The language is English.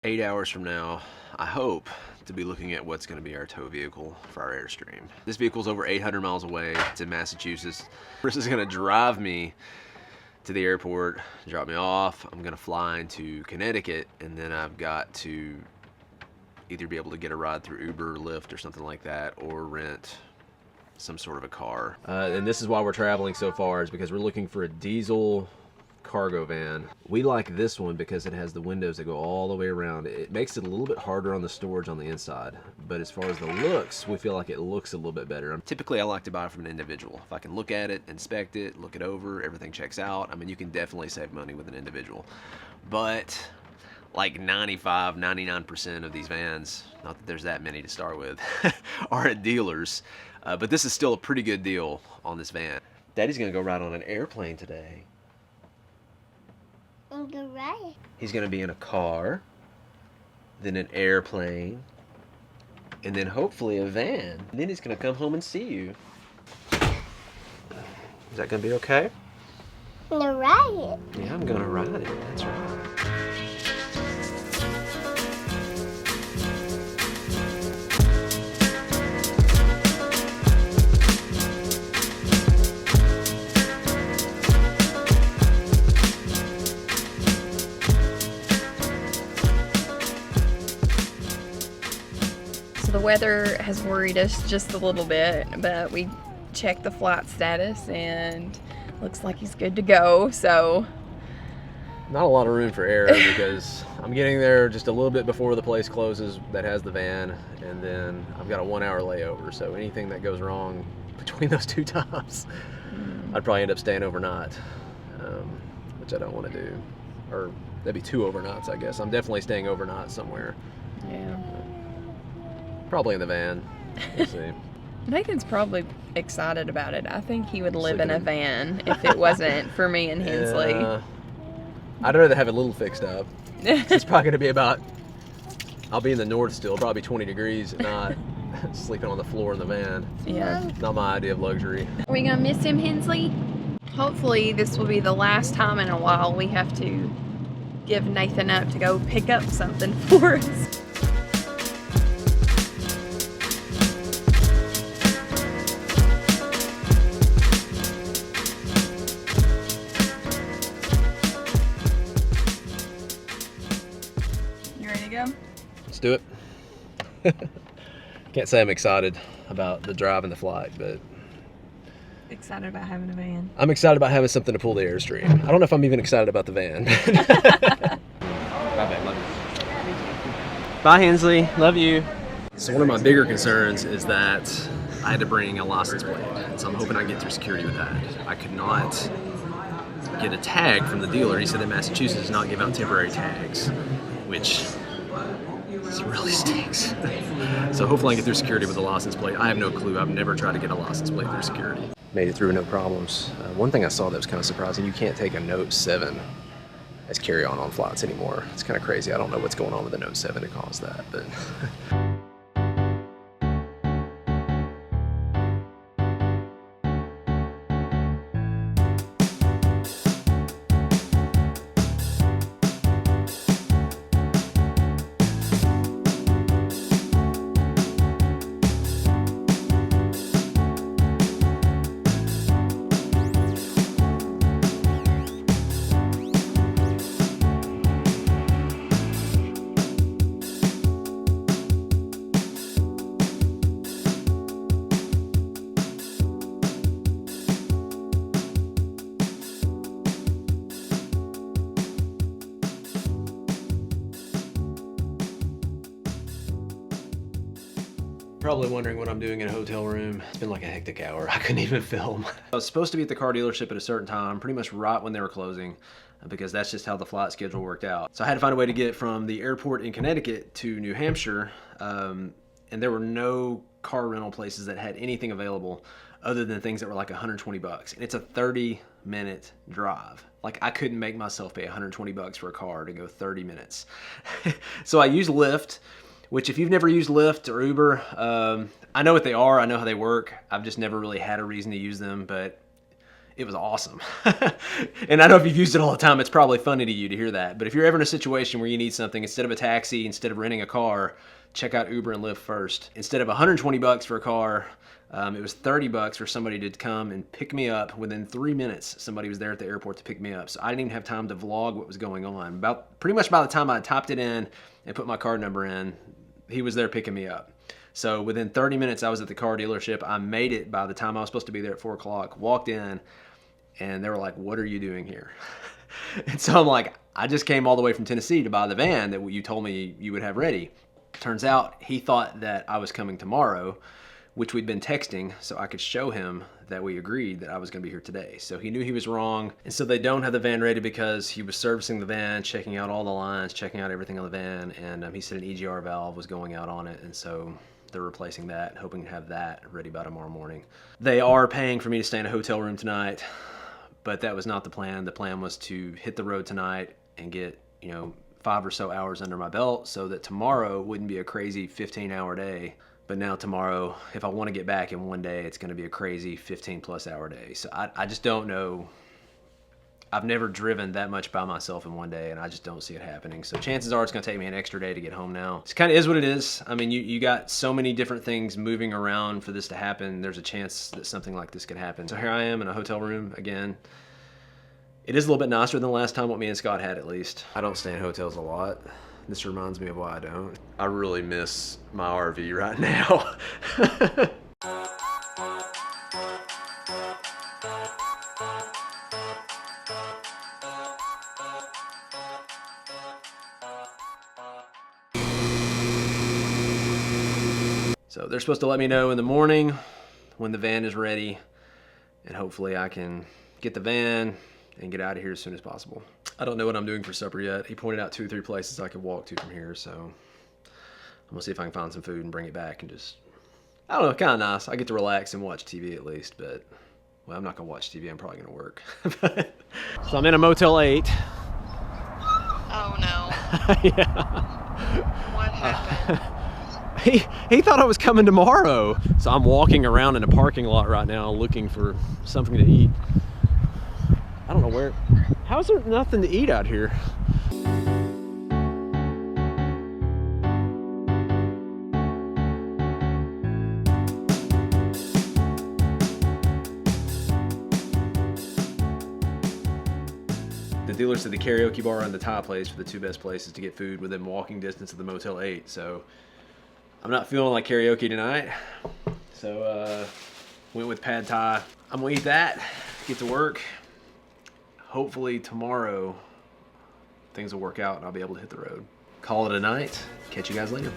8 hours from now, I hope to be looking at what's going to be our tow vehicle for our Airstream. This vehicle's over 800 miles away. It's in Massachusetts. This is going to drive me to the airport, drop me off. I'm going to fly into Connecticut, and then I've got to either be able to get a ride through Uber or Lyft or something like that, or rent some sort of a car. And this is why we're traveling so far, is because we're looking for a diesel cargo van. We like this one because it has the windows that go all the way around. It makes it a little bit harder on the storage on the inside, but as far as the looks, we feel like it looks a little bit better. Typically, I like to buy from an individual. If I can look at it, inspect it, look it over, everything checks out, I mean, you can definitely save money with an individual. But like 95, 99% of these vans, not that there's that many to start with, are at dealers. But this is still a pretty good deal on this van. Daddy's gonna go ride on an airplane today. Right. He's gonna be in a car, then an airplane, and then hopefully a van. And then he's gonna come home and see you. Is that gonna be okay? Right. Yeah, I'm gonna ride it, that's right. So the weather has worried us just a little bit, but we checked the flight status and looks like he's good to go. So Not a lot of room for error because I'm getting there just a little bit before the place closes that has the van, and then I've got a 1 hour layover, so anything that goes wrong between those two times, I'd probably end up staying overnight, which I don't want to do. Or that'd be 2 overnights, I guess. I'm definitely staying overnight somewhere. yeah, Probably in the van. We'll see. Nathan's probably excited about it. I think he would live in a Sleeping van if it wasn't for me and Hensley. I'd rather have it a little fixed up. It's probably going to be about, I'll be in the north still, probably 20 degrees at night, sleeping on the floor in the van. Yeah. Not my idea of luxury. Are we gonna miss him, Hensley? Hopefully this will be the last time in a while we have to give Nathan up to go pick up something for us. You ready to go? Let's do it. Can't say I'm excited about the drive and the flight, but Excited about having a van. I'm excited about having something to pull the Airstream. I don't know if I'm even excited about the van. Bye, babe. Love you. Bye, Hensley. Love you. So one of my bigger concerns is that I had to bring a license plate. So I'm hoping I get through security with that. I could not get a tag from the dealer. He said that Massachusetts does not give out temporary tags, which really stinks. So hopefully I get through security with a license plate. I have no clue. I've never tried to get a license plate through security. Made it through no problems. One thing I saw that was kind of surprising, you can't take a Note 7 as carry-on flights anymore. It's kind of crazy. I don't know what's going on with the Note 7 to cause that, but probably wondering what I'm doing in a hotel room. It's been like a hectic hour. I couldn't even film. I was supposed to be at the car dealership at a certain time, pretty much right when they were closing, because that's just how the flight schedule worked out. So I had to find a way to get from the airport in Connecticut to New Hampshire, and there were no car rental places that had anything available other than things that were like 120 bucks. And it's a 30-minute drive. Like, I couldn't make myself pay 120 bucks for a car to go 30 minutes. So I used Lyft, which if you've never used Lyft or Uber, I know what they are, I know how they work. I've just never really had a reason to use them, but It was awesome. And I know if you've used it all the time, it's probably funny to you to hear that. But if you're ever in a situation where you need something, instead of a taxi, instead of renting a car, check out Uber and Lyft first. Instead of 120 bucks for a car, it was 30 bucks for somebody to come and pick me up. Within 3 minutes, somebody was there at the airport to pick me up. So I didn't even have time to vlog what was going on. Pretty much by the time I typed it in and put my card number in, he was there picking me up. So within 30 minutes, I was at the car dealership. I made it by the time I was supposed to be there at 4 o'clock, walked in, and they were like, "What are you doing here?" And so I'm like, "I just came all the way from Tennessee to buy the van that you told me you would have ready." Turns out he thought that I was coming tomorrow, which we'd been texting, so I could show him that we agreed that I was going to be here today. So he knew he was wrong. And so they don't have the van ready because he was servicing the van, checking out all the lines, checking out everything on the van. And he said an EGR valve was going out on it. And so they're replacing that, hoping to have that ready by tomorrow morning. They are paying for me to stay in a hotel room tonight, but that was not the plan. The plan was to hit the road tonight and get, 5 or so hours under my belt so that tomorrow wouldn't be a crazy 15-hour day. But now tomorrow, if I want to get back in one day, it's going to be a crazy 15-plus hour day. So I just don't know. I've never driven that much by myself in one day, and I just don't see it happening. So chances are it's going to take me an extra day to get home now. It kind of is what it is. I mean, you got so many different things moving around for this to happen. There's a chance that something like this could happen. So here I am in a hotel room again. It is a little bit nicer than the last time what me and Scott had, at least. I don't stay in hotels a lot. This reminds me of why I don't. I really miss my RV right now. So they're supposed to let me know in the morning when the van is ready, and hopefully I can get the van and get out of here as soon as possible. I don't know what I'm doing for supper yet. He pointed out 2 or 3 places I could walk to from here, so I'm gonna see if I can find some food and bring it back and just, I don't know, kind of nice. I get to relax and watch TV at least, but, well, I'm not gonna watch TV. I'm probably gonna work. So I'm in a Motel 8. Oh no. Yeah. What happened? He thought I was coming tomorrow. So I'm walking around in a parking lot right now looking for something to eat. I don't know where. How is there nothing to eat out here? The dealer said the karaoke bar and the Thai place were the 2 best places to get food within walking distance of the Motel 8. So I'm not feeling like karaoke tonight. So went with Pad Thai. I'm gonna eat that, get to work. Hopefully tomorrow things will work out and I'll be able to hit the road. Call it a night. Catch you guys later.